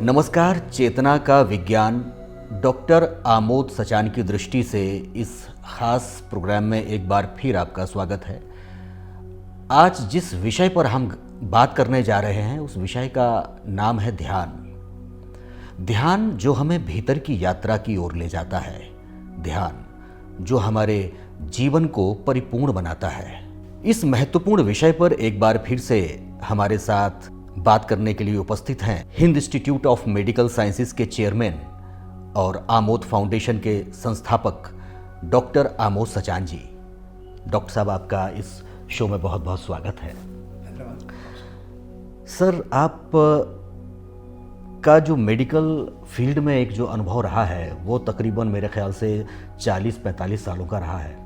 नमस्कार। चेतना का विज्ञान डॉक्टर आमोद सचान की दृष्टि से इस खास प्रोग्राम में एक बार फिर आपका स्वागत है। आज जिस विषय पर हम बात करने जा रहे हैं उस विषय का नाम है ध्यान। ध्यान जो हमें भीतर की यात्रा की ओर ले जाता है, ध्यान जो हमारे जीवन को परिपूर्ण बनाता है। इस महत्वपूर्ण विषय पर एक बार फिर से हमारे साथ बात करने के लिए उपस्थित हैं Hind institute of medical sciences के चेयरमैन और आमोद फाउंडेशन के संस्थापक डॉक्टर आमोद सचान जी। डॉक्टर साहब, आपका इस शो में बहुत बहुत स्वागत है। धन्यवाद सर, आप का जो मेडिकल फील्ड में एक जो अनुभव रहा है वो तकरीबन मेरे ख्याल से 40-45 सालों का रहा है।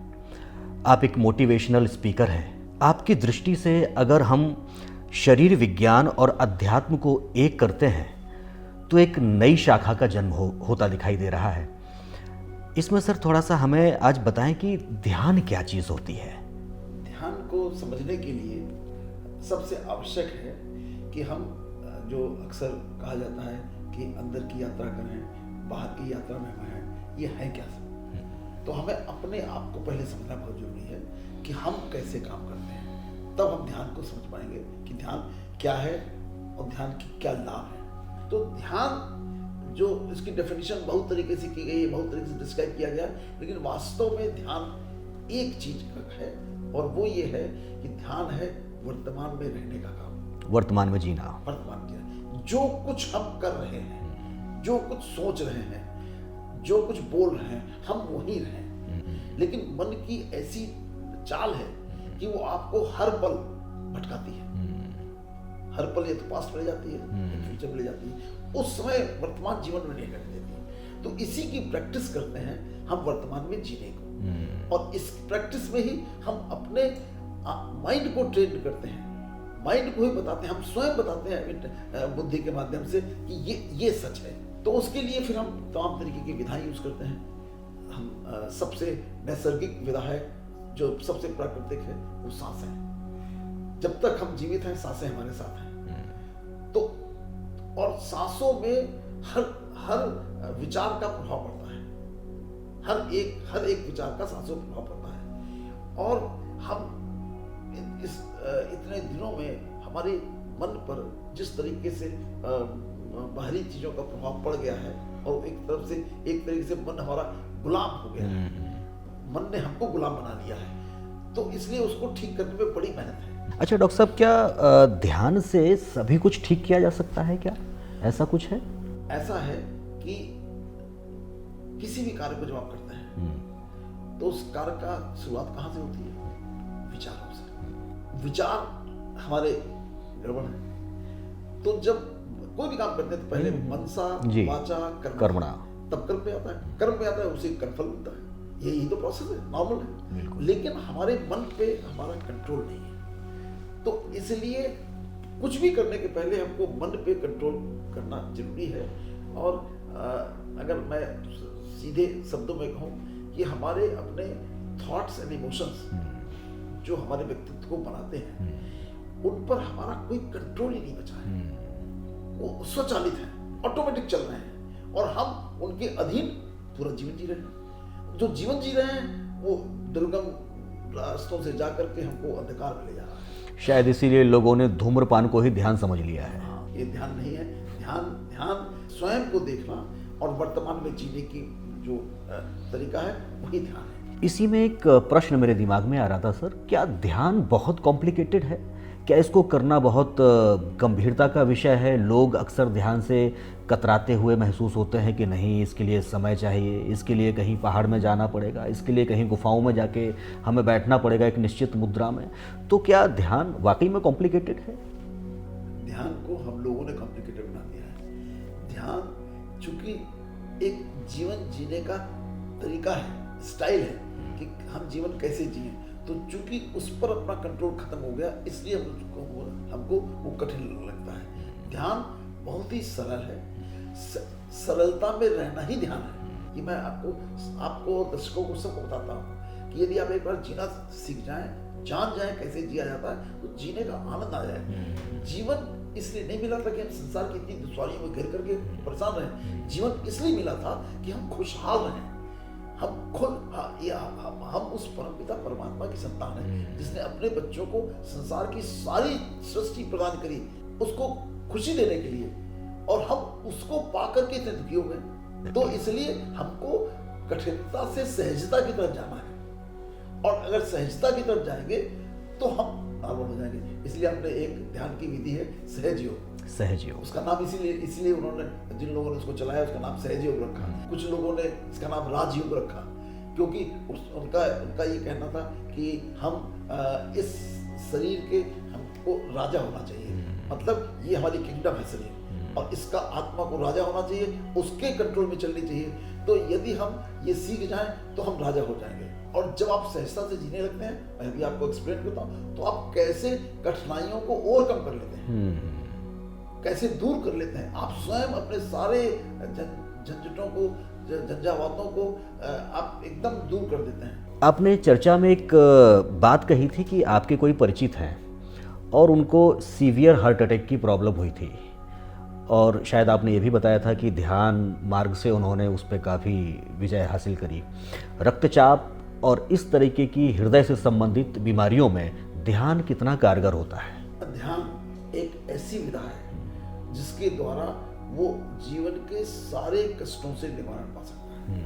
आप एक मोटिवेशनल स्पीकर हैं। आपकी दृष्टि से अगर हम शरीर विज्ञान और अध्यात्म को एक करते हैं तो एक नई शाखा का जन्म होता दिखाई दे रहा है। इसमें सर थोड़ा सा हमें आज बताएं कि ध्यान क्या चीज़ होती है। ध्यान को समझने के लिए सबसे आवश्यक है कि हम जो अक्सर कहा जाता है कि अंदर की यात्रा करें, बाहर की यात्रा में हम हैं, ये है क्या सब। तो हमें अपने आप को पहले समझना बहुत जरूरी है कि हम कैसे काम करते हैं, तब हम ध्यान को समझ पाएंगे कि ध्यान क्या है और ध्यान की क्या लाभ है। तो ध्यान जो इसकी डेफिनेशन बहुत तरीके से की गई है, बहुत तरीके से डिस्क्राइब किया गया, लेकिन वास्तव में ध्यान एक चीज का है और वो ये है कि ध्यान है वर्तमान में रहने का काम, वर्तमान में जीना। वर्तमान में जो कुछ हम कर रहे हैं, जो कुछ सोच रहे हैं, जो कुछ बोल रहे हैं, हम वही रहें। लेकिन मन की ऐसी चाल है कि वो आपको हर पल भटकाती है। हर पल ये तो पास्ट में ले जाती है, फ्यूचर में ले जाती है, उस समय वर्तमान जीवन में नहीं रहने देती। तो इसी की प्रैक्टिस करते हैं हम वर्तमान में जीने को, और इस प्रैक्टिस में ही हम अपने माइंड को ट्रेन करते हैं। माइंड को ही बताते हैं, हम स्वयं बताते हैं बुद्धि के माध्यम से कि ये सच है। तो उसके लिए फिर हम तमाम तरीके की विधाएं यूज करते हैं। हम सबसे नैसर्गिक विधा है, जो सबसे प्राकृतिक है, वो सांस है। जब तक हम जीवित हैं सांसें हमारे साथ हैं। तो और सांसों में हर विचार का प्रभाव पड़ता है, हर एक विचार का सांसों पर प्रभाव पड़ता है। और हम इस इतने दिनों में हमारे मन पर जिस तरीके से बाहरी चीजों का प्रभाव पड़ गया है, और एक तरीके से मन हमारा गुलाम हो गया है, मन ने हमको गुलाम बना लिया है। तो इसलिए उसको ठीक करने में बड़ी मेहनत है। अच्छा डॉक्टर साहब, क्या ध्यान से सभी कुछ ठीक किया जा सकता है? क्या ऐसा कुछ है? ऐसा है कि किसी भी कार्य को जब आप करते हैं तो उस कार्य का शुरुआत कहाँ से होती है? विचारों से। विचार हमारे गड़बड़ है। तो जब कोई भी काम करते हैं तो पहले मनसा वाचा कर्मणा, तब कर्म पे आता है। कर्म पे आता है, उसे कर्मफल मिलता है। यही तो प्रोसेस है, नॉर्मल है। लेकिन हमारे मन पे हमारा कंट्रोल नहीं है। तो इसलिए कुछ भी करने के पहले हमको मन पे कंट्रोल करना जरूरी है। और अगर मैं सीधे शब्दों में कहूँ कि हमारे अपने थॉट्स एंड इमोशंस जो हमारे व्यक्तित्व को बनाते हैं, उन पर हमारा कोई कंट्रोल ही नहीं बचा है। वो स्वचालित है, ऑटोमेटिक चल रहे हैं, और हम उनके अधीन पूरा जीवन जी रहे हैं। जो जीवन जी रहे हैं वो दुर्गम रास्तों से जाकर के हमको अंधकार में ले जा रहा है। शायद इसीलिए लोगों ने धूम्रपान को ही ध्यान समझ लिया है। ये ध्यान नहीं है। ध्यान स्वयं को देखना और वर्तमान में जीने की जो तरीका है वही ध्यान है। इसी में एक प्रश्न मेरे दिमाग में आ रहा था सर, क्या ध्यान बहुत कॉम्प्लिकेटेड है? क्या इसको करना बहुत गंभीरता का विषय है? लोग अक्सर ध्यान से कतराते हुए महसूस होते हैं कि नहीं, इसके लिए समय चाहिए, इसके लिए कहीं पहाड़ में जाना पड़ेगा, इसके लिए कहीं गुफाओं में जाके हमें बैठना पड़ेगा एक निश्चित मुद्रा में। तो क्या ध्यान वाकई में कॉम्प्लिकेटेड है? ध्यान को हम लोगों ने कॉम्प्लिकेटेड बना दिया है। ध्यान चूंकि एक जीवन जीने का तरीका है, स्टाइल है कि हम जीवन कैसे जिए, तो चूंकि उस पर अपना कंट्रोल खत्म हो गया, इसलिए हमको वो कठिन लगता है। ध्यान बहुत ही सरल है। सरलता में रहना ही ध्यान है। कि मैं आपको दर्शकों को सबको बताता हूँ कि यदि आप एक बार जीना सीख जाएं, जान जाएं कैसे जिया जाता है, तो जीने का आनंद आ जाए। जीवन इसलिए नहीं मिला था कि हम संसार की इतनी दुश्वारियों में घिर करके परेशान रहे। जीवन इसलिए मिला था कि हम खुशहाल रहें। हम उस परमपिता परमात्मा की संतान है जिसने अपने बच्चों को संसार की सारी सृष्टि प्रदान करी उसको खुशी देने के लिए, और हम उसको पाकर के इतने दुखी हो गए। तो इसलिए हमको कठिनता से सहजता की तरफ जाना है, और अगर सहजता की तरफ जाएंगे तो हम नॉर्मल हो जाएंगे। इसलिए हमने एक ध्यान की विधि है सहज योग। सहज योग, उसका नाम इसीलिए उन्होंने, जिन लोगों ने उसको चलाया उसका नाम सहज योग रखा। कुछ लोगों ने इसका नाम राजयोग रखा, क्योंकि उनका ये कहना था कि हम इस शरीर के हमको राजा होना चाहिए, मतलब ये हमारी किंगडम है शरीर, और इसका आत्मा को राजा होना चाहिए, उसके कंट्रोल में चलनी चाहिए। तो यदि हम ये सीख जाएं तो हम राजा हो जाएंगे। और जब आप सहजता से जीने लगते हैं, मैं भी आपको एक्सप्लेन करता हूँ, तो आप कैसे कठिनाइयों को ओवरकम कर लेते हैं, कैसे दूर कर लेते हैं। आप स्वयं अपने सारे झंझटों को, झंझावातों को आप एकदम दूर कर देते हैं। आपने चर्चा में एक बात कही थी कि आपके कोई परिचित हैं और उनको सीवियर हार्ट अटैक की प्रॉब्लम हुई थी, और शायद आपने ये भी बताया था कि ध्यान मार्ग से उन्होंने उस पर काफ़ी विजय हासिल करी। रक्तचाप और इस तरीके की हृदय से संबंधित बीमारियों में ध्यान कितना कारगर होता है? ध्यान एक ऐसी विधा है जिसके द्वारा वो जीवन के सारे कष्टों से निवारण पा सकता है।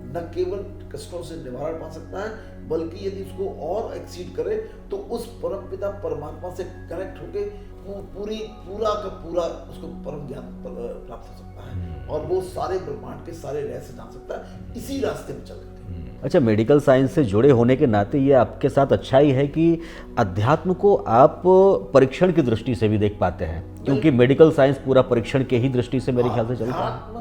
न केवल कष्टों से निवारण पा सकता है, बल्कि यदि उसको और एक्सीड करे तो उस परमपिता परमात्मा से कनेक्ट होके पूरा का पूरा उसको परम ज्ञान प्राप्त हो सकता है, और वो सारे ब्रह्मांड के सारे रहस्य जान सकता है इसी रास्ते में चल करके। अच्छा, मेडिकल साइंस से जुड़े होने के नाते ये आपके साथ अच्छाई है कि अध्यात्म को आप परीक्षण की दृष्टि से भी देख पाते हैं, क्योंकि मेडिकल साइंस पूरा परीक्षण के ही दृष्टि से मेरे ख्याल से चलता है। अध्यात्म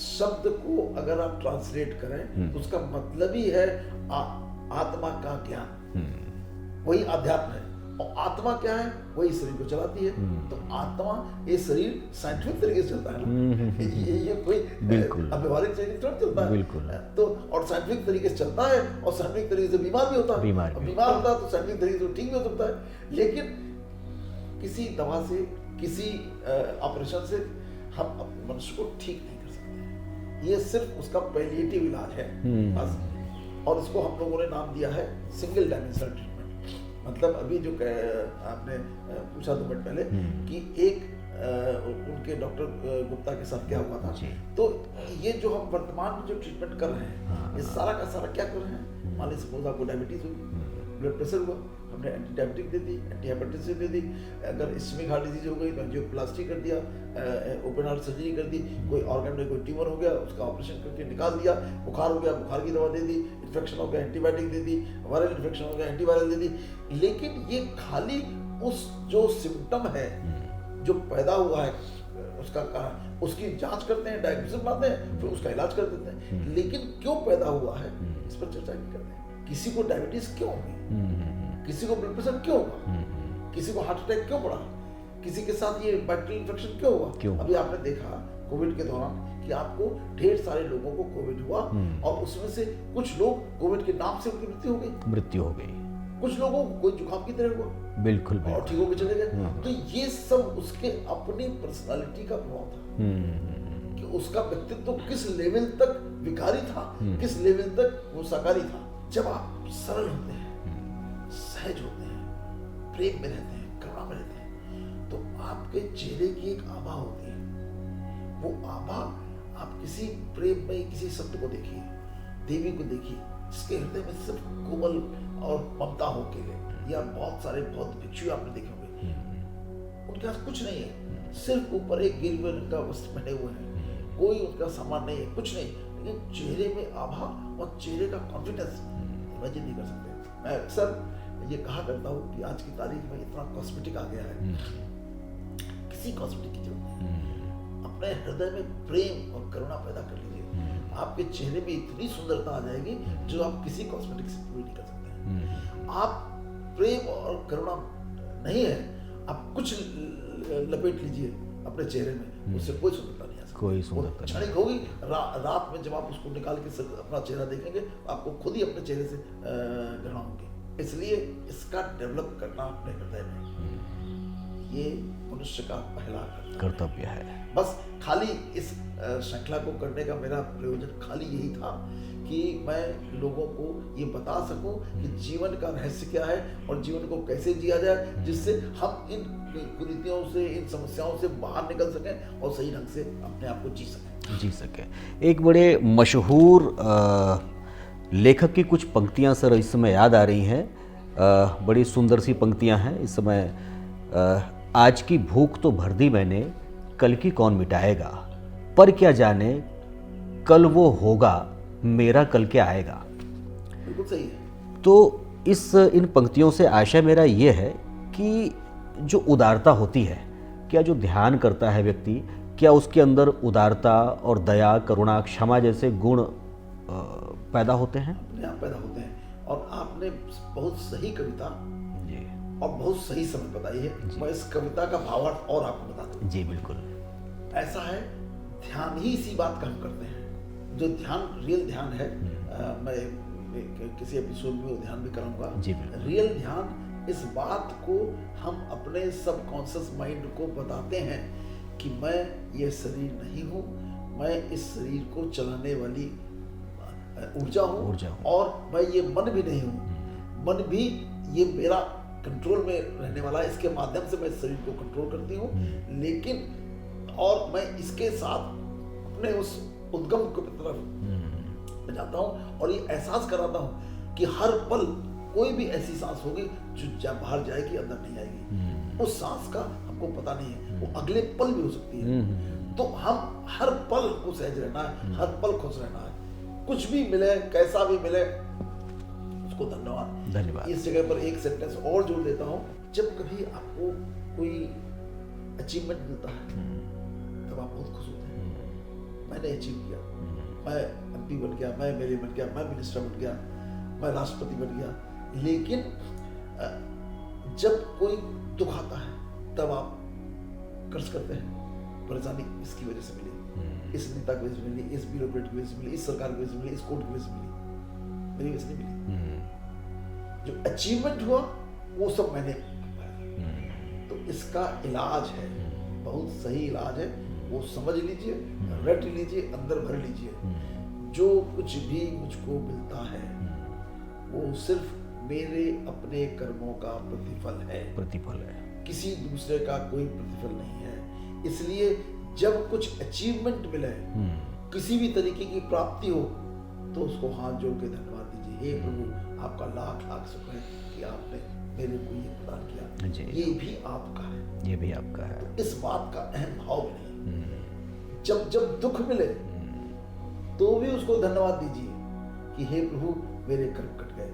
शब्द को अगर आप ट्रांसलेट करें तो उसका मतलब ही है आत्मा का ज्ञान, वही अध्यात्म है। और आत्मा क्या है? वही शरीर को चलाती है। तो आत्मा, ये शरीर साइंटिफिक तरीके से चलता है ना, ये कोई अव्यवहारिक तरीके से चलता है। बिल्कुल। तो और साइंटिफिक तरीके से चलता है, और साइंटिफिक तरीके से बीमार भी होता है। बीमार होता है तो साइंटिफिक तरीके से ठीक भी हो सकता है, लेकिन किसी दवा से, किसी ऑपरेशन से हम अपने मनुष्य को ठीक नहीं कर सकते। ये सिर्फ उसका पैलिएटिव इलाज है बस। और इसको हम लोगों ने नाम दिया है सिंगल डायमेंशनल ट्रीटमेंट। मतलब अभी जो आपने पूछा 2 मिनट पहले कि एक उनके डॉक्टर गुप्ता के साथ क्या हुआ था, तो ये जो हम वर्तमान में जो ट्रीटमेंट कर रहे हैं, ये सारा का सारा क्या कर रहे हैं? मान लीजिए सपोज आपको डायबिटीज हुई, ब्लड प्रेशर हुआ, हमने एंटी डायबिटिक दे दी, एंटी हाइपरटेंसिव दे दी। अगर इस्केमिक हार्ट डिजीज हो गई तो एंजियोप्लास्टी कर दिया, ओपन हार्ट सर्जरी कर दी। कोई ऑर्गन में कोई ट्यूमर हो गया, उसका ऑपरेशन करके निकाल दिया। बुखार हो गया, बुखार की दवा दे दी। इन्फेक्शन हो गया, एंटीबायोटिक दे दी। वायरल इन्फेक्शन हो गया, एंटीवायरल दे दी। लेकिन ये खाली उस जो सिम्टम है जो पैदा हुआ है उसका कारण, उसकी जांच करते हैं, डायग्नोसिस बनाते हैं, फिर उसका इलाज कर देते हैं। लेकिन क्यों पैदा हुआ है इस पर चर्चा नहीं करते हैं। किसी को डायबिटीज क्यों हुई, किसी को ब्लड प्रेशर क्यों हुआ, किसी को हार्ट अटैक क्यों पड़ा, किसी के साथ ये बैक्टीरियल इन्फेक्शन क्यों हुआ। अभी आपने देखा कोविड के दौरान कि आपको ढेर सारे लोगों को कोविड हुआ, और उसमें से कुछ लोग कोविड के नाम से उनकी मृत्यु हो गई। कुछ लोगों को कोई जुकाम की तरह हुआ, बिल्कुल और ठीक होकर चले गए। तो ये सब उसके अपनी पर्सनालिटी का प्रभाव था कि उसका व्यक्तित्व किस लेवल तक विकारी था, किस लेवल तक वो साकारी था। जब आप सरल होते हैं, सहज होते हैं, प्रेम में रहते हैं, करुणा में रहते हैं, तो आपके चेहरे की एक आभा होती है। वो आभा आप किसी प्रेम में किसी शब्द को देखिए, देवी को देखिए जिसके हृदय में सिर्फ कोमल और ममता हो के लिए, या बहुत सारे बहुत भिक्षु आपने देखे होंगे, उनके पास कुछ नहीं है, सिर्फ ऊपर एक गिरवे रंग का वस्त्र पहने हुए हैं, कोई उनका सामान नहीं है, कुछ नहीं, लेकिन चेहरे में आभा और चेहरे का कॉन्फिडेंस इमेजिन नहीं कर सकते। मैं अक्सर ये कहा करता हूँ कि आज की तारीख में इतना कॉस्मेटिक आ गया है, किसी कॉस्मेटिक की जरूरत नहीं। अपने हृदय में प्रेम और करुणा पैदा कर लीजिए, आपके चेहरे में इतनी सुंदरता आ जाएगी जो आप किसी कॉस्मेटिक से पूरी नहीं कर सकते। आप प्रेम और करुणा नहीं है, आप कुछ लपेट लीजिए अपने चेहरे में, उससे कोई सुंदरता नहीं आ सकती। कोई सुंदरता क्षणिक होगी। रात में जब आप उसको निकाल के अपना चेहरा देखेंगे, आपको खुद ही अपने चेहरे से घृणा होगी। इसलिए इसका डेवलप करना अपने हृदय में, ये मनुष्य का पहला कर्तव्य है। बस खाली इस श्रृंखला को करने का मेरा प्रयोजन खाली यही था कि मैं लोगों को ये बता सकूं कि जीवन का रहस्य क्या है और जीवन को कैसे जिया जाए, जिससे हम इन कुरीतियों से, इन समस्याओं से बाहर निकल सकें और सही ढंग से अपने आप को जी सकें। एक बड़े मशहूर लेखक की कुछ पंक्तियां सर इस समय याद आ रही हैं। बड़ी सुंदर सी पंक्तियां हैं इस समय। आज की भूख तो भर दी मैंने, कल की कौन मिटाएगा, पर क्या जाने कल वो होगा, मेरा कल क्या आएगा। बिल्कुल सही है। तो इन पंक्तियों से आशय मेरा ये है कि जो उदारता होती है, क्या जो ध्यान करता है व्यक्ति, क्या उसके अंदर उदारता और दया, करुणा, क्षमा जैसे गुण पैदा होते हैं? अपने आप पैदा होते हैं। और आपने बहुत सही कविता जी और बहुत सही समय बताई है। मैं इस कविता का भावार्थ और आपको बता दूं। जी बिल्कुल। ऐसा है, ध्यान ही इसी बात का हम करते हैं। जो ध्यान, रियल ध्यान है, मैं किसी एपिसोड में वो ध्यान भी करूँगा। जी बिल्कुल। रियल ध्यान इस बात को हम अपने सबकॉन्शियस माइंड को बताते हैं कि मैं ये शरीर नहीं हूँ, मैं इस शरीर को चलाने वाली ऊर्जा हूँ और मैं ये मन भी नहीं हूँ। मन भी ये मेरा कंट्रोल में रहने वाला है, इसके माध्यम से मैं शरीर को कंट्रोल करती हूँ। लेकिन और मैं इसके साथ अपने उस उद्गम की तरफ मैं जाता हूँ और ये एहसास कराता हूँ कि हर पल कोई भी ऐसी सांस होगी जो बाहर जाएगी, अंदर नहीं आएगी। उस सांस का हमको पता नहीं है, वो अगले पल भी हो सकती है। तो हम हर पल को सहज रहना है, हर पल खुश रहना है। कुछ भी मिले, कैसा भी मिले, उसको धन्यवाद। इस जगह पर एक सेंटेंस और जोड़ देता हूँ। जब कभी आपको कोई अचीवमेंट मिलता है तब आप बहुत खुश होते हैं। मैंने अचीव किया, मैं एमपी बन गया, मैं एमएलए बन गया, मैं मिनिस्टर बन गया, मैं राष्ट्रपति बन गया। लेकिन जब कोई दुख आता है तब आप कर्ज करते हैं, परेशानी इसकी वजह से मिली, इस नेता की वजह से मिली, इस ब्यूरोक्रेट की वजह से मिली, इस सरकार की वजह से मिली, इस कोर्ट की वजह से मिली, मेरी वजह से नहीं मिली। जो अचीवमेंट हुआ वो सब मैंने पाया। तो इसका इलाज है, बहुत सही इलाज है, वो समझ लीजिए, रट लीजिए, अंदर भर लीजिए। जो कुछ भी मुझको मिलता है वो सिर्फ मेरे अपने कर्मों का प्रतिफल है, किसी दूसरे का कोई प्रतिफल नहीं है। इसलिए जब कुछ अचीवमेंट मिले, किसी भी तरीके की प्राप्ति हो, तो उसको हाथ जोड़ के धन्यवाद दीजिए। हे प्रभु, आपका लाख लाख शुक्र है कि आपने मेरे को ये प्रदान किया, ये भी आपका है, ये भी आपका है। तो इस बात का अहम भाव नहीं। जब दुख मिले तो भी उसको धन्यवाद दीजिए कि हे प्रभु, मेरे कर्म कट गए,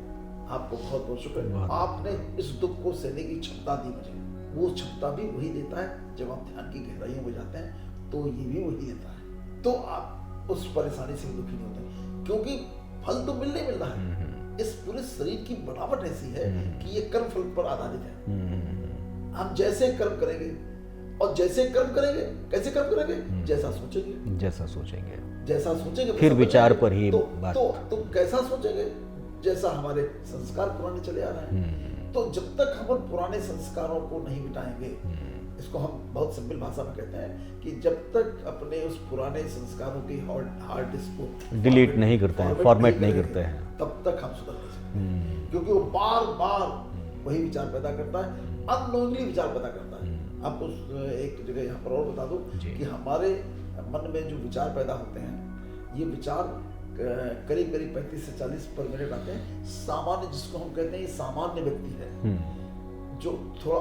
आपको बहुत बहुत शुक्र है, आपने इस दुख को सहने की क्षमता दी मुझे। वो क्षमता भी वही देता है। जब आप ध्यान की गहराइयों में जाते हैं तो ये भी वही देता है। तो आप उस परेशानी से दुखी नहीं होते, क्योंकि फल तो मिल रहा है। इस पूरे शरीर की बनावट ऐसी है कि ये कर्म फल पर आधारित है। हम जैसे कर्म करेंगे और जैसे कर्म करेंगे, कैसे कर्म करेंगे, जैसा सोचेंगे फिर विचार पर ही बात। तो कैसा सोचेंगे, जैसा हमारे संस्कार पुराने चले आ रहे हैं। तो जब तक हम उन पुराने संस्कारों को नहीं मिटाएंगे, इसको हम बहुत सिंपल भाषा में कहते हैं कि जब तक अपने उस पुराने संस्कारों की हार्ड डिस्क को डिलीट नहीं करते हैं, फॉर्मेट नहीं करते हैं, तब तक हम सुधर नहीं सकते। क्योंकि वो बार बार वही विचार पैदा करता है, अननोइंगली विचार पैदा करता है। आपको एक जगह यहाँ पर और बता दूं कि हमारे मन में जो विचार पैदा होते हैं, ये विचार करीब 35 से 40 पर मिनट आते हैं। सामान्य, जिसको हम कहते हैं ये सामान्य व्यक्ति है, जो थोड़ा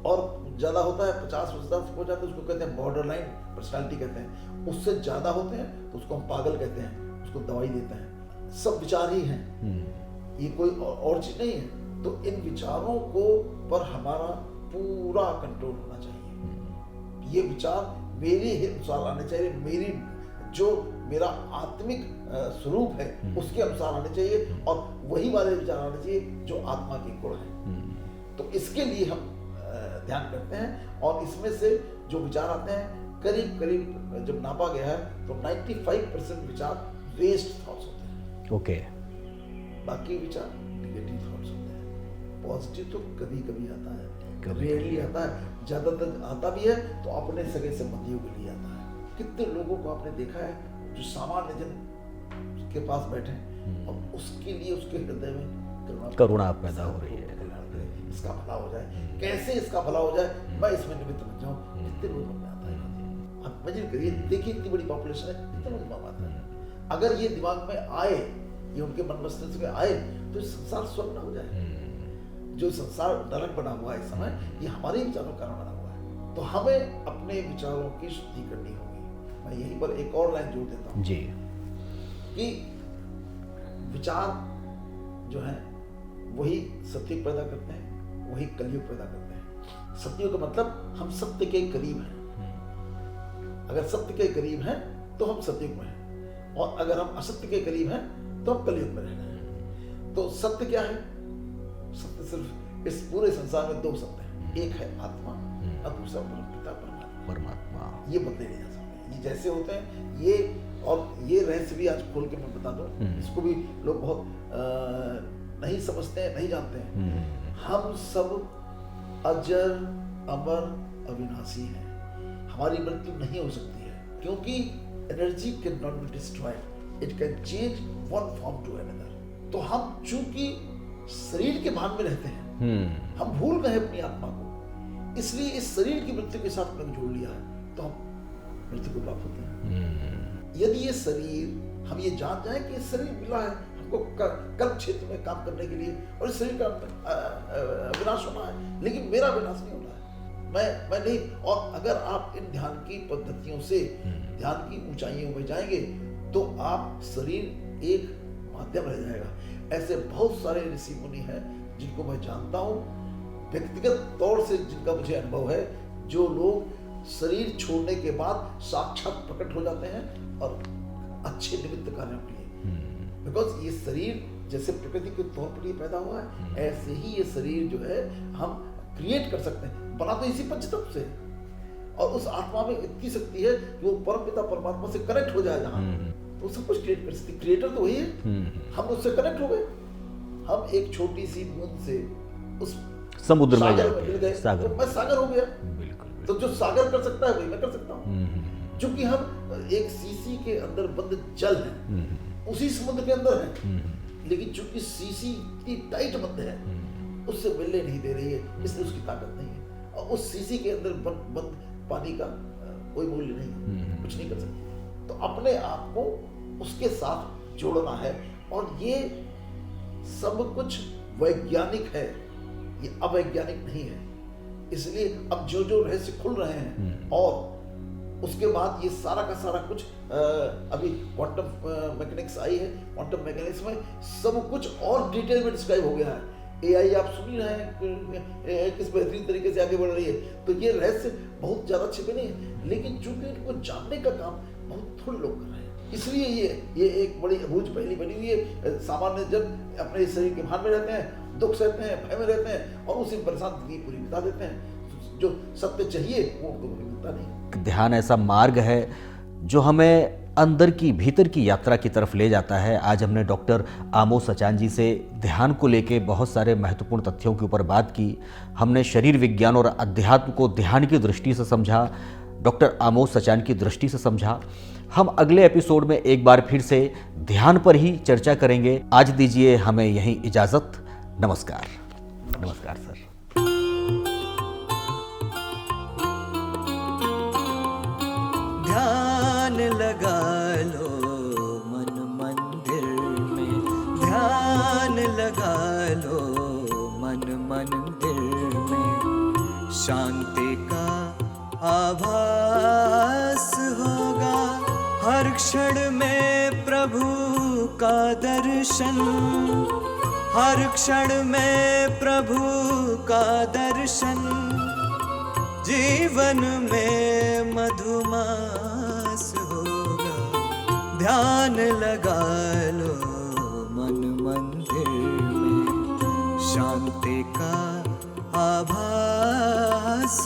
और ज्यादा होता है, 50 हो जाता है, उसको कहते हैं बॉर्डर लाइन पर्सनैलिटी कहते हैं। उससे ज्यादा होते हैं तो उसको हम पागल कहते हैं, उसको दवाई देते हैं। सब विचार ही हैं, ये कोई और चीज नहीं है। तो इन विचारों को पर हमारा पूरा कंट्रोल होना चाहिए। ये विचार मेरे ही अनुसार आने चाहिए, जो मेरा आत्मिक स्वरूप है उसके अनुसार आने चाहिए, और वही वाले विचार आने चाहिए जो आत्मा की गुण है। तो इसके लिए हम ध्यान करते हैं, और इसमें से जो विचार आते हैं करीब जब नापा गया है तो 95% विचार वेस्ट थॉट्स होते हैं। ओके। बाकी विचार नेगेटिव थॉट्स होते हैं। पॉजिटिव तो कभी कभी आता है, रेयरली आता है। ज्यादातर आता भी है तो अपने सगे संबंधियों के लिए आता है। कितने लोगों को आपने देखा है जो सामान्य जन के पास बैठे हैं और उसके लिए उसके हृदय में करुणा पैदा हो रही है। इसका भला हो जाए, कैसे इसका भला हो जाए, मैं इसमें निमित्त बन जाऊं, कितने लोगों में आता है। आप इमेजिन करिए, देखिए इतनी बड़ी पॉपुलेशन है, कितने लोग दिमाग आता है। अगर ये दिमाग में आए, ये उनके मन मस्तिष्क में आए तो संसार स्वर्ग न हो जाए। जो संसार नरक बना हुआ है इस समय, ये हमारे विचारों का कारण बना हुआ है। तो हमें अपने विचारों की शुद्धि करनी होगी। मैं यहीं पर एक और लाइन जोड़ देता हूँ जी, कि विचार जो है वही सत्य पैदा करते हैं, वही कलयुग पैदा करते हैं। सत्य का मतलब हम सत्य के करीब हैं। अगर सत्य के करीब हैं तो हम सत्युग में हैं, और अगर हम असत्य के करीब हैं तो हम कलयुग में रह रहे हैं। तो सत्य क्या है? सत्य सिर्फ इस पूरे संसार में दो सत्य हैं, एक है आत्मा और दूसरा परमपिता परमात्मा। ये बदले नहीं जा सकते, ये जैसे होते हैं ये। और ये रहस्य भी आज खोल के मैं बता दूं, इसको भी लोग बहुत नहीं समझते हैं, नहीं जानते हैं। हम सब अजर अमर अविनाशी हैं। हमारी मृत्यु नहीं हो सकती है, क्योंकि energy can not be destroyed, it can change one form to another. तो हम चूंकि शरीर के भान में रहते हैं, हम भूल गए अपनी आत्मा को, इसलिए इस शरीर की मृत्यु के साथ हमने जोड़ लिया है, तो हम मृत्यु को प्राप्त होते हैं। यदि ये शरीर, हम ये जान जाए कि ये शरीर मिला है हमको कर्म क्षेत्र में काम करने के लिए, और इस शरीर का विनाश होना है, लेकिन मेरा विनाश नहीं होना है, मैं नहीं। और अगर आप इन ध्यान की पद्धतियों से ध्यान की ऊंचाइयों में जाएंगे तो आप शरीर एक माध्यम रह जाएगा। ऐसे बहुत सारे ऋषि मुनि हैं जिनको मैं जानता हूँ व्यक्तिगत तौर से, जिनका मुझे अनुभव है, जो लोग शरीर छोड़ने के बाद साक्षात प्रकट हो जाते हैं और अच्छे निमित्त कार्यों के लिए। बिकॉज ये शरीर जैसे प्रकृति के तौर पर ये पैदा हुआ है, ऐसे ही ये शरीर जो है हम क्रिएट कर सकते हैं, बना तो इसी पंचतत्व से। और उस आत्मा में इतनी शक्ति है कि वो परमपिता परमात्मा से कनेक्ट हो जाए जहाँ, तो सब कुछ क्रिएट कर सकती। क्रिएटर तो वही है, हम उससे कनेक्ट हो गए। हम एक छोटी सी बूंद से उस समुद्र में मिल गए, तो मैं सागर हो गया। तो जो सागर कर सकता है वही मैं कर सकता हूँ। चूंकि हम एक सीसी के अंदर बंद जल है, उसी समुद्र के अंदर है, लेकिन चूंकि सीसी इतनी टाइट बंद है, उससे मिलने नहीं दे रही है, इसलिए उसकी ताकत नहीं है। और उस सीसी के अंदर बंद पानी का कोई मूल्य नहीं है, कुछ नहीं कर सकती। तो अपने आप को उसके साथ जोड़ना है, और ये सब कुछ वैज्ञानिक है, ये अवैज्ञानिक नहीं है। इसलिए अब जो जो रहस्य खुल रहे हैं, और उसके बाद ये सारा का सारा कुछ अभी क्वांटम मैकेनिक्स आई है, क्वांटम मैकेनिक्स में सब कुछ और डिटेल में डिस्क्राइब हो गया है। एआई आप सुन ही रहे हैं किस बेहतरीन तरीके से आगे बढ़ रही है। तो ये रहस्य बहुत ज्यादा छिपे नहीं है, लेकिन चूंकि इनको जानने का काम बहुत थोड़े लोग कर रहे हैं, इसलिए ये एक बड़ी अबूझ पहली बनी हुई है। सामान्य जन अपने शरीर के भान में रहते हैं, दुख सहते हैं, भय में रहते हैं, और उसी परेशान जिंदगी पूरी बिता देते हैं। जो सत्य चाहिए वो उनको मिलता नहीं। ध्यान ऐसा मार्ग है जो हमें अंदर की, भीतर की यात्रा की तरफ ले जाता है। आज हमने डॉक्टर आमोद सचान जी से ध्यान को लेके बहुत सारे महत्वपूर्ण तथ्यों के ऊपर बात की। हमने शरीर विज्ञान और अध्यात्म को ध्यान की दृष्टि से समझा, डॉक्टर आमोद सचान की दृष्टि से समझा। हम अगले एपिसोड में एक बार फिर से ध्यान पर ही चर्चा करेंगे। आज दीजिए हमें यहीं इजाज़त। नमस्कार। नमस्कार सर। ध्यान लगा लो मन मंदिर में, ध्यान लगा लो मन मंदिर में, शांति का आभास होगा हर क्षण में प्रभु का दर्शन, हर क्षण में प्रभु का दर्शन, जीवन में मधुमास होगा। ध्यान लगा लो मन मंदिर में, शांति का आभास